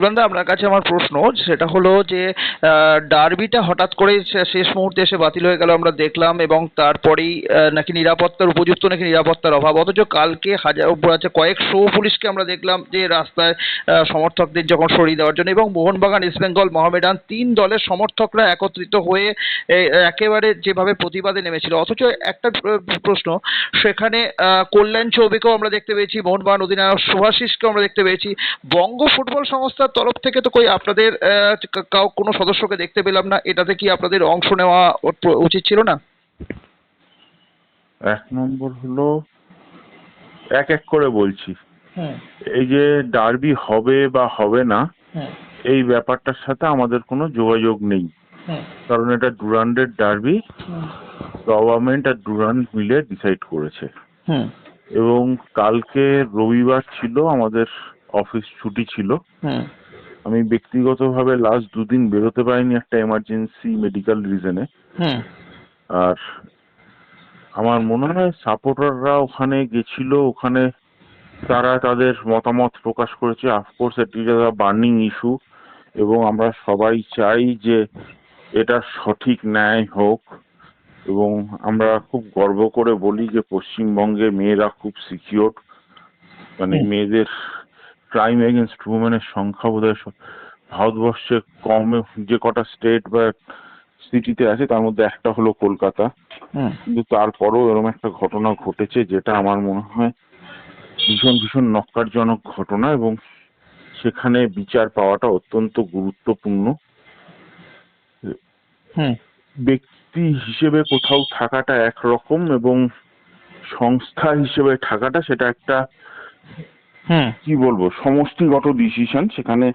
সুরান্দা, আপনার কাছে আমার প্রশ্ন সেটা হলো যে ডার্বিটা হঠাৎ করে শেষ মুহূর্তে এসে বাতিল হয়ে গেল আমরা দেখলাম, এবং তারপরেই নাকি নিরাপত্তার উপযুক্ত নাকি নিরাপত্তার অভাব, অথচ কালকে কয়েকশো পুলিশকে আমরা দেখলাম যে রাস্তায় সমর্থকদের যখন সরিয়ে দেওয়ার জন্য, এবং মোহনবাগান, ইস্টবেঙ্গল, মোহামেডান তিন দলের সমর্থকরা একত্রিত হয়ে একেবারে যেভাবে প্রতিবাদে নেমেছিল। অথচ একটা প্রশ্ন, সেখানে কল্যাণ চৌবেকেও আমরা দেখতে পেয়েছি, মোহনবাগান অধিনায়ক শুভাশিসকেও আমরা দেখতে পেয়েছি। বঙ্গ ফুটবল সংস্থার তরফ থেকে তো আপনাদের কোনো সদস্যকে দেখতে পেলাম না। এটাতে কি আপনাদের অংশ নেওয়া উচিত ছিল না? এক নম্বর হলো, এক এক করে বলছি, এই যে ডার্বি হবে বা হবে না এই ব্যাপারটার সাথে আমাদের কোনো যোগাযোগ নেই, কারণ এটা ডুরান্ডের ডার্বি, গভর্নমেন্ট আর ডুরান্ড মিলে ডিসাইড করেছে। এবং কালকে রবিবার ছিল, আমাদের অফিস ছুটি ছিল। আমি ব্যক্তিগতভাবে লাস্ট দুদিন বেরোতে পারিনি একটা এমার্জেন্সি মেডিকেল রিজনে। আর আমার মনে হয় সাপোর্টাররা ওখানে গেছিল, ওখানে তারা তাদের মতামত প্রকাশ করেছে। অফকোর্স এটি বার্নিং ইস্যু, এবং আমরা সবাই চাই যে এটা সঠিক ন্যায় হোক, এবং আমরা খুব গর্ব করে বলি যে পশ্চিমবঙ্গে মেয়েরা খুব সিকিউর, মানে মেয়েদের ক্রাইম এগেনস্ট উমেনের সংখ্যা বোধহয় ভারতবর্ষে কমে যে কটা স্টেট বা সিটিতে আছে তার মধ্যে একটা হলো কলকাতা। কিন্তু তারপরেও এরকম একটা ঘটনা ঘটেছে যেটা আমার মনে হয় ভীষণ ভীষণ নক্কারজনক ঘটনা, এবং সেখানে বিচার পাওয়াটা অত্যন্ত গুরুত্বপূর্ণ। ব্যক্তি হিসেবে কোথাও থাকাটা একরকম, এবং সংস্থা হিসেবে থাকাটা সেটা একটা কি বলবো সমষ্টিগত ডিসিশন, সেখানে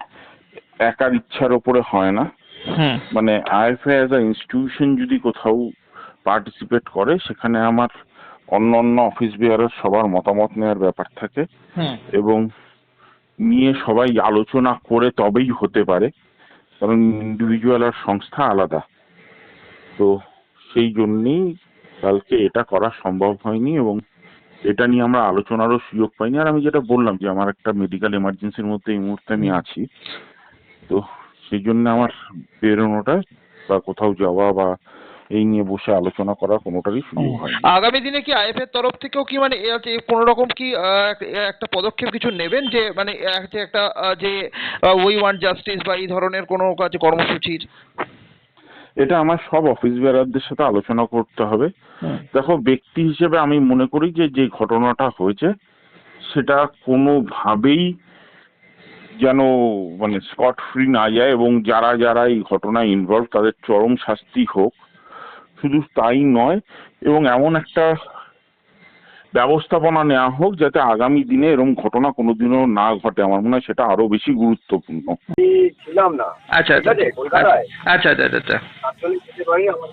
একার ইচ্ছার ওপরে হয় না। মানে আইএফএ অ্যাজ আ ইনস্টিটিউশন যদি কোথাও পার্টিসিপেট করে, সেখানে আমার অন্য অফিস বেয়ারের সবার মতামত নেওয়ার ব্যাপার থাকে, এবং নিয়ে সবাই আলোচনা করে তবেই হতে পারে, কারণ ইন্ডিভিজুয়াল আর সংস্থা আলাদা। তো সেই জন্যেই কালকে এটা করা সম্ভব হয়নি, এবং এটা নিয়ে আমরা আলোচনারও সুযোগ পাইনি। আর আমি যেটা বললাম যে আমার একটা মেডিকেল এমার্জেন্সির মধ্যে এই মুহূর্তে আমি আছি, তো সেই জন্য আমার বেরোনোটা বা কোথাও যাওয়া বা এই নিয়ে বসে আলোচনা করার কোনোটারই সুযোগ হয়নি। আগামী দিনে কি আইএফ এর তরফ থেকেও কি মানে কোনো রকম কি একটা পদক্ষেপ কিছু নেবেন, যে মানে যে একটা যে উই ওয়ান্ট জাস্টিস বা এই ধরনের কোনো কাজ কর্মসূচির? এটা আমার সব অফিস বেয়ারারদের সাথে আলোচনা করতে হবে। দেখো, ব্যক্তি হিসেবে আমি মনে করি যে যে ঘটনাটা হয়েছে সেটা কোনোভাবেই যেন মানে স্কট ফ্রি না যায়, এবং যারা যারা এই ঘটনায় ইনভলভ তাদের চরম শাস্তি হোক। শুধু তাই নয়, এবং এমন একটা ব্যবস্থাপনা নেওয়া হোক যাতে আগামী দিনে এরকম ঘটনা কোনোদিনও না ঘটে। আমার মনে হয় সেটা আরো বেশি গুরুত্বপূর্ণ। ছিলাম না, আচ্ছা ঠিক আছে, কলকাতায়। আচ্ছা আচ্ছা আচ্ছা আসলে যেতে পারি আমার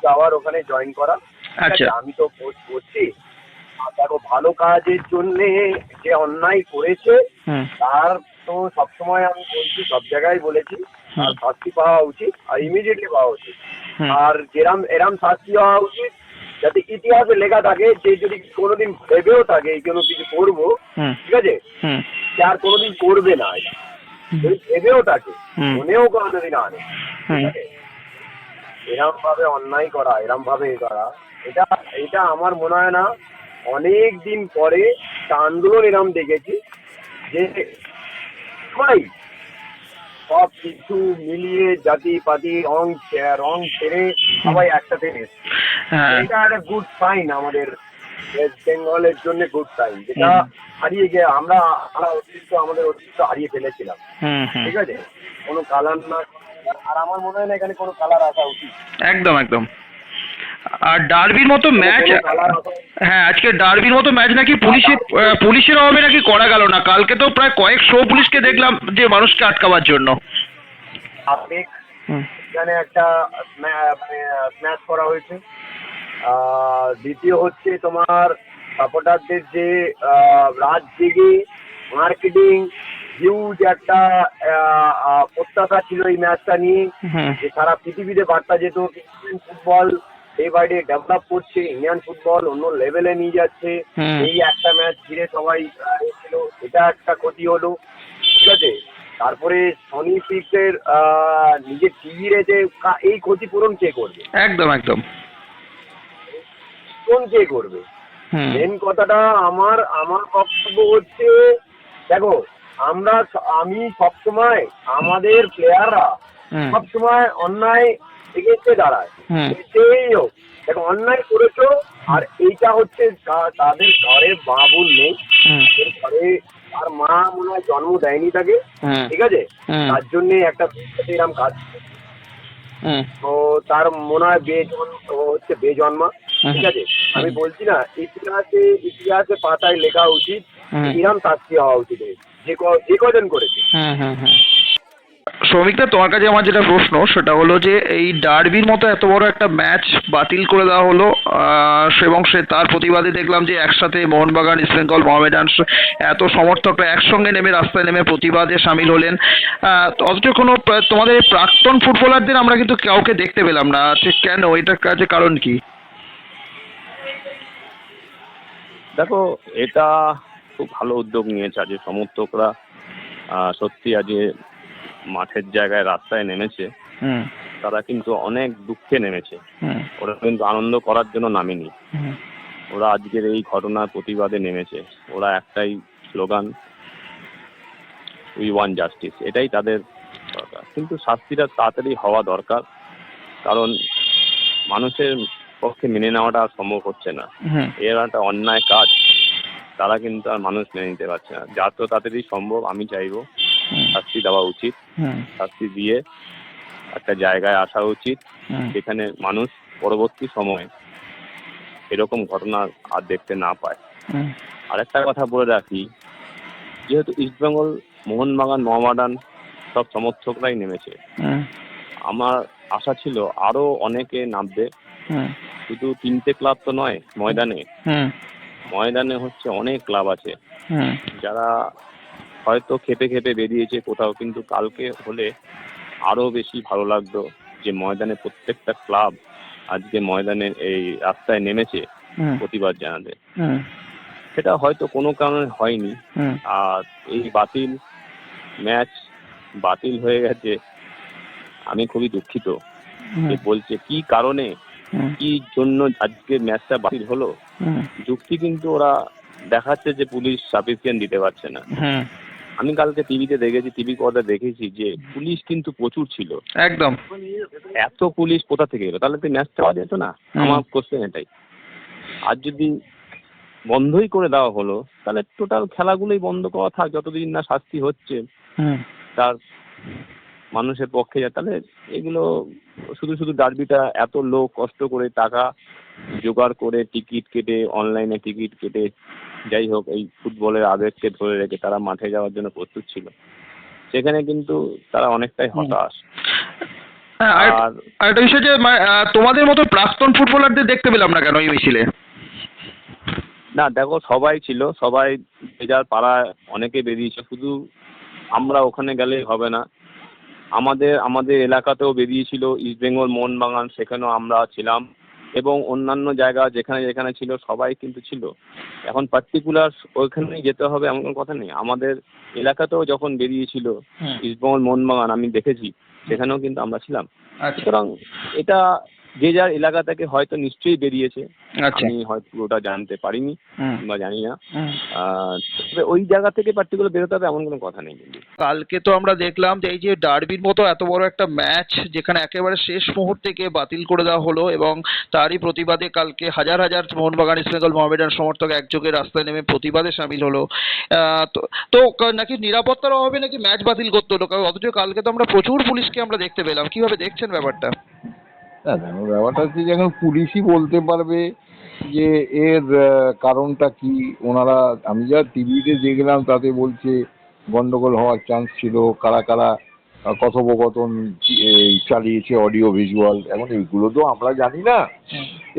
যাওয়ার ওখানে জয়েন করা। আচ্ছা আমি তো পোস্ট করছি, দেখো ভালো কাজের জন্য যে অন্যায় করেছে তার তো সবসময় আমি বলছি, সব জায়গায় বলেছি, শাস্তি পাওয়া উচিত, আর ইমিডিয়েটলি পাওয়া উচিত। আর এরম শাস্তি হওয়া উচিত যাতে ইতিহাসে লেখা থাকে, যে যদি কোনোদিন ভেবেও থাকে এই কোনো কিছু করবো, ঠিক আছে, সে আর কোনোদিন করবে না। যদি ভেবেও থাকে, মনেও কোনোদিন আনে, ঠিক আছে, এরম ভাবে অন্যায় করা, এরম ভাবে করা, এটা আমার মনে হয় না। অনেক দিন পরে একটা আন্দোলন এরম দেখেছি যে সবাই সব কিছু মিলিয়ে জাতি পাতি রং ছেড়ে সবাই একসাথে এসেছে। এটা একটা গুড সাইন আমাদের ওয়েস্ট বেঙ্গলের জন্য, গুড সাইন, যেটা হারিয়ে গিয়ে আমরা আমাদের অস্তিত্ব হারিয়ে ফেলেছিলাম। ঠিক আছে, কোনো কালার না, আর আমার মনে হয় না এখানে কোনো কালার আসা উচিত। একদম একদম। আর ডার্বির মতো ম্যাচ, হ্যাঁ আজকে ডার্বির মতো ম্যাচ নাকি পুলিশের অভাবে নাকি করা গেল না। কালকে তো প্রায় কয়েকশো পুলিশকে দেখলাম যে মানুষকে আটকাবার জন্য। এখানে একটা স্ম্যাচ করা হয়েছে। দ্বিতীয় হচ্ছে তোমার সাপোর্টারদের যে রাত জেগে মার্কেটিং, হিউজ একটা প্রত্যাশা ছিল এই ম্যাচটা নিয়ে, যে সারা পৃথিবীতে বার্তা যেত Indian football day by day develop করছে, ইন্ডিয়ান ফুটবল অন্য লেভেলে নিয়ে যাচ্ছে। এই একটা ম্যাচ ঘিরে সবাই ছিল, এটা একটা ক্ষতি হলো, ঠিক আছে। তারপরে সনি পিক্সের নিজের টিভির যে এই ক্ষতিপূরণ কে করবে? একদম একদম। কোন কে করবে? হুম মেন কথাটা আমার আমার বক্তব্য হচ্ছে, দেখো আমি সবসময় আমাদের প্লেয়াররা হুম সবসময় অন্যায় এগেন্সে দাঁড়ায়। হুম সেই হোক, দেখো অন্যায় করেছো, আর এইটা হচ্ছে তাদের ঘরে মা বোন নেই, হুম তাদের ঘরে তার মা মনে হয় জন্ম দেয়নি তাকে, হুম ঠিক আছে, হুম তার জন্যে একটা এরকম কাজ। হুম তো তার মনে হয় হচ্ছে বেজন্মা, ঠিক আছে। আমি হুম বলছি না, ইতিহাসে পাতায় লেখা উচিত, হুম এরম শাস্তি হওয়া উচিত যে কজন করেছে। হুম হুম হুম। শ্রমিকদা, তোমার কাছে আমার যেটা প্রশ্ন সেটা হলো যে এই ডার্বির মতো এত বড় একটা ম্যাচ বাতিল করে দেওয়া হলো, এবং তার প্রতিবাদে দেখলাম যে একসাথে মোহনবাগান, ইস্ট বেঙ্গল, মোহামেডান এত সমর্থকরা একসঙ্গে নেমে রাস্তায় নেমে প্রতিবাদে সামিল হলেন, অথচ কোনো তোমাদের এই প্রাক্তন ফুটবলারদের আমরা কিন্তু কাউকে দেখতে পেলাম না, কেন? এটার কাছে কারণ কি? দেখো, এটা খুব ভালো উদ্যোগ নিয়েছে আজ সমর্থকরা। সত্যি আজ মাঠের জায়গায় রাস্তায় নেমেছে। হুম তারা কিন্তু অনেক দুঃখে নেমেছে, হুম ওরা কিন্তু আনন্দ করার জন্য নামেনি। হুম ওরা আজকের এই ঘটনার প্রতিবাদে নেমেছে। ওরা একটাই স্লোগান, উই ওয়ান্ট জাস্টিস, এটাই তাদের দরকার। কিন্তু শাস্তিটা তাড়াতাড়ি হওয়া দরকার, কারণ মানুষের পক্ষে মেনে নেওয়াটা আর সম্ভব হচ্ছে না। হুম এর একটা অন্যায় কাজ, তারা কিন্তু আর মানুষ মেনে নিতে পারছে না। যত তাড়াতাড়ি সম্ভব আমি চাইবো শাস্তি দেওয়া উচিত। হুম শাস্তি দিয়ে একটা জায়গায় আসা উচিত হুম যেখানে মানুষ পরবর্তী সময়ে এরকম ঘটনা আর দেখতে না পায়। হুম আর একটা কথা বলে রাখি, যেহেতু ইস্টবেঙ্গল, মোহনবাগান, মোহামেডান সব সমর্থকরাই নেমেছে, হুম আমার আশা ছিল আরো অনেকে নামবে। হুম শুধু 3টে ক্লাব তো নয় ময়দানে, হুম ময়দানে হচ্ছে অনেক ক্লাব আছে হুম যারা হয়তো খেপে খেপে বেরিয়েছে কোথাও, কিন্তু কালকে হলে আরো বেশি ভালো লাগতো যে ময়দানে প্রত্যেকটা ক্লাব আজকে ময়দানে এই রাস্তায় নেমেছে হুম প্রতিবাদ জানাতে। হুম সেটা হয়তো কোনো কারণে হয়নি। হুম আর এই ম্যাচ বাতিল হয়ে গেছে, আমি খুবই দুঃখিত। যে বলছে কি কারণে, হুম কি জন্য আজকে ম্যাচটা বাতিল হলো, হুম যুক্তি কিন্তু ওরা দেখাচ্ছে যে পুলিশ সাফিসিয়েন্ট দিতে পারছে না। হুম আমি কালকে টিভিতে দেখেছি, টিভি পর্দায় দেখেছি যে পুলিশ কিন্তু প্রচুর ছিল। একদম। এত পুলিশ কোথা থেকে এলো? তাহলে তো ম্যাচ চাওয়া যেত না। আমার কোশ্চেন এটাই। আর যদি বন্ধই করে দেওয়া হলো, তাহলে টোটাল খেলাগুলোই বন্ধ করা থাক, যতদিন না শাস্তি হচ্ছে হুম তার মানুষের পক্ষে। তাহলে এগুলো শুধু শুধু ডার্বিটা এত লোক কষ্ট করে টাকা জোগাড় করে টিকিট কেটে, অনলাইনে টিকিট কেটে, যাই হোক এই ফুটবলের আবেগকে ধরে রেখে তারা মাঠে যাওয়ার জন্য প্রস্তুত ছিল, সেখানে কিন্তু তারা অনেকটাই হতাশ। হ্যাঁ, আর আরেকটা বিষয় যে তোমাদের মতো প্রাক্তন ফুটবলারদের দেখতে পেলাম না কেন এই মিছিলে? না দেখো, সবাই ছিল, সবাই যে যার পাড়ায় অনেকে বেরিয়েছে। শুধু আমরা ওখানে গেলেই হবে না, আমাদের এলাকাতেও বেরিয়েছিল ইস্টবেঙ্গল, মোহনবাগান, সেখানেও আমরা ছিলাম, এবং অন্যান্য জায়গা যেখানে যেখানে ছিল সবাই কিন্তু ছিল। এখন পার্টিকুলার ওইখানেই যেতে হবে এমন কোনো কথা নেই। আমাদের এলাকাতেও যখন বেরিয়েছিল ইস্টবেঙ্গল, মোহনবাগান, আমি দেখেছি সেখানেও কিন্তু আমরা ছিলাম। সুতরাং এটা যে যার এলাকা থেকে হয়তো নিশ্চয়ই বেরিয়েছে, আমি হয়তো পুরোটা জানতে পারিনি বা জানি না। তবে ওই জায়গা থেকে পার্টিকুলার বেরোতে হবে এমন কোনো কথা নেই। কিন্তু কালকে তো আমরা দেখলাম যে এই যে ডার্বির মতো এত বড় একটা ম্যাচ যেখানে একেবারে শেষ মুহূর্তে গিয়ে বাতিল করে দেওয়া হলো, এবং তারই প্রতিবাদে কালকে হাজার হাজার মোহনবাগান, ইস্ট বেঙ্গল, মোহামেডান সমর্থক একযোগে রাস্তায় নেমে প্রতিবাদে সামিল হলো। তো তো নাকি নিরাপত্তার অভাবে নাকি ম্যাচ বাতিল করতে হলো, অথচ কালকে তো আমরা প্রচুর পুলিশকে আমরা দেখতে পেলাম। কিভাবে দেখছেন ব্যাপারটা? ব্যাপারটা হচ্ছে যে এখন পুলিশই বলতে পারবে যে এর কারণটা কি। ওনারা, আমি যা টিভিতে দেখলাম তাতে বলছে গন্ডগোল হওয়ার চান্স ছিল, কারা কারা কথোপকথন চালিয়েছে, অডিও ভিজুয়াল। এখন এগুলো তো আমরা জানি না,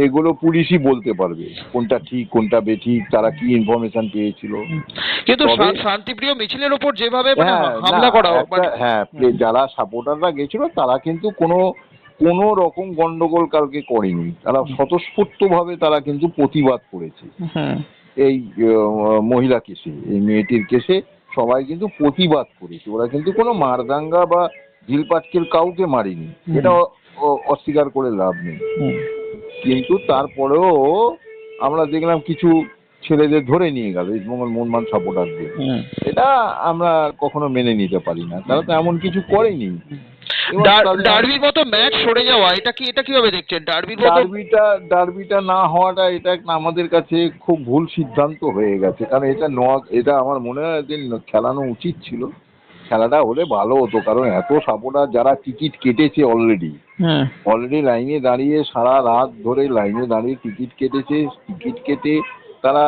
এগুলো পুলিশই বলতে পারবে কোনটা ঠিক কোনটা বেঠিক, তারা কি ইনফরমেশন পেয়েছিল। কিন্তু শান্তিপ্রিয় মিছিলের উপর যেভাবে হামলা করা, হ্যাঁ, যারা সাপোর্টাররা গেছিল তারা কিন্তু কোনো রকম গন্ডগোল কালকে করেনি, তারা স্বতঃস্ফূর্তভাবে তারা কিন্তু প্রতিবাদ করেছে এই মহিলা কেসে, এই মেয়েটির কেসে সবাই কিন্তু প্রতিবাদ করেছে, ওরা কিন্তু কোনো মারদাঙ্গা বা ঝিলপাটকেল কাউকে মারিনি, এটা অস্বীকার করে লাভ নেই। কিন্তু তারপরেও আমরা দেখলাম কিছু ছেলেদের ধরে নিয়ে গেল ইস্টবেঙ্গল মোহনবাগান সাপোর্টারদের, এটা আমরা কখনো মেনে নিতে পারি না, তারা তো এমন কিছু করেনি। ডার্বির মতো ম্যাচ সরে যাওয়া, এটা কিভাবে দেখছেন? ডার্বিটা না হওয়াটা এটা আমাদের কাছে খুব ভুল সিদ্ধান্ত হয়ে গেছে, কারণ এটা আমার মনে হয় যে খেলানো উচিত ছিল। খেলাটা হলে ভালো হতো, কারণ এত সাপোর্টার যারা টিকিট কেটেছে অলরেডি লাইনে দাঁড়িয়ে সারা রাত ধরে লাইনে দাঁড়িয়ে টিকিট কেটে তারা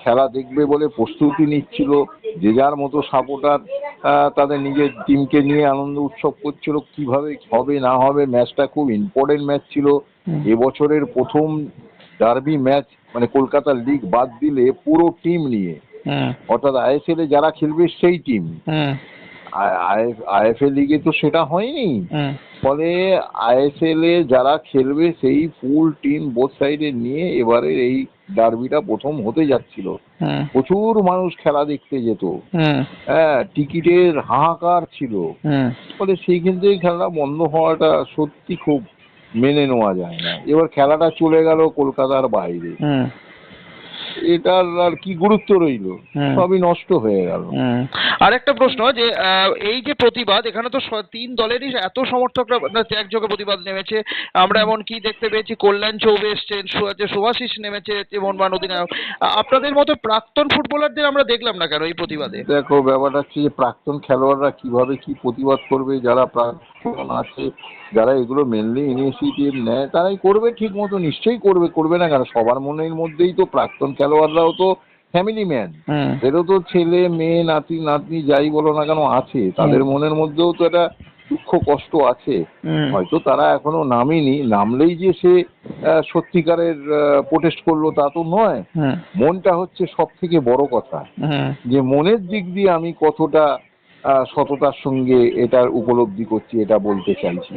খেলা দেখবে বলে প্রস্তুতি নিচ্ছিল, যে যার মতো সাপোর্টার তাদের নিজের টিমকে নিয়ে আনন্দ উৎসব করছিল। কিভাবে হবে না হবে, ম্যাচটা খুব ইম্পর্টেন্ট ম্যাচ ছিল, এবছরের প্রথম ডার্বি ম্যাচ, মানে কলকাতা লিগ বাদ দিলে পুরো টিম নিয়ে, অর্থাৎ আইএসএল এ যারা খেলবে সেই টিম, আইএফএ লিগে তো সেটা হয়নি, ফলে আইএসএল এ যারা খেলবে সেই ফুল টিম বোথ সাইডে নিয়ে এবারে এই ডার্বিটা প্রথম হতে যাচ্ছিল। প্রচুর মানুষ খেলা দেখতে যেত, টিকিটের হাহাকার ছিল, ফলে সেইখান থেকে খেলাটা বন্ধ হওয়াটা সত্যি খুব মেনে নেওয়া যায় না। এবার খেলাটা চলে গেল কলকাতার বাইরে, এটার আর কি গুরুত্ব রইল, সবই নষ্ট হয়ে গেল। আরেকটা প্রশ্ন, যে এই যে প্রতিবাদ, এখানে তো তিন দলেরই এত সমর্থকরা একযোগে প্রতিবাদ নেমেছে, আমরা এমনকি দেখতে পেয়েছি কল্যাণ চৌবে এসছেন, শুভাশিস নেমেছে, মোহনবাগান অধিনায়ক। আপনাদের মতো প্রাক্তন ফুটবলারদের আমরা দেখলাম না কেন এই প্রতিবাদে? দেখো, ব্যাপারটা হচ্ছে যে প্রাক্তন খেলোয়াড়রা কিভাবে কি প্রতিবাদ করবে, যারা প্রাক্তন আছে, যারা এগুলো মেনলি ইনিশিয়েটিভ নেয়, তারাই করবে ঠিক মতো, নিশ্চয়ই করবে না কেন? সবার মনের মধ্যেই তো প্রাক্তন খেলোয়াড়রাও তো ফ্যামিলি ম্যান, এরও তো ছেলে মেয়ে নাতি নাতনি যাই বলো না কেন আছে, তাদের মনের মধ্যেও তো একটা দুঃখ কষ্ট আছে। হয়তো তারা এখনো নামেনি, নামলেই যে সে সত্যিকারের প্রোটেস্ট করলো তা তো নয়। মনটা হচ্ছে সব থেকে বড় কথা, যে মনের দিক দিয়ে আমি কতটা সততার সঙ্গে এটার উপলব্ধি করছি, এটা বলতে চাইছি।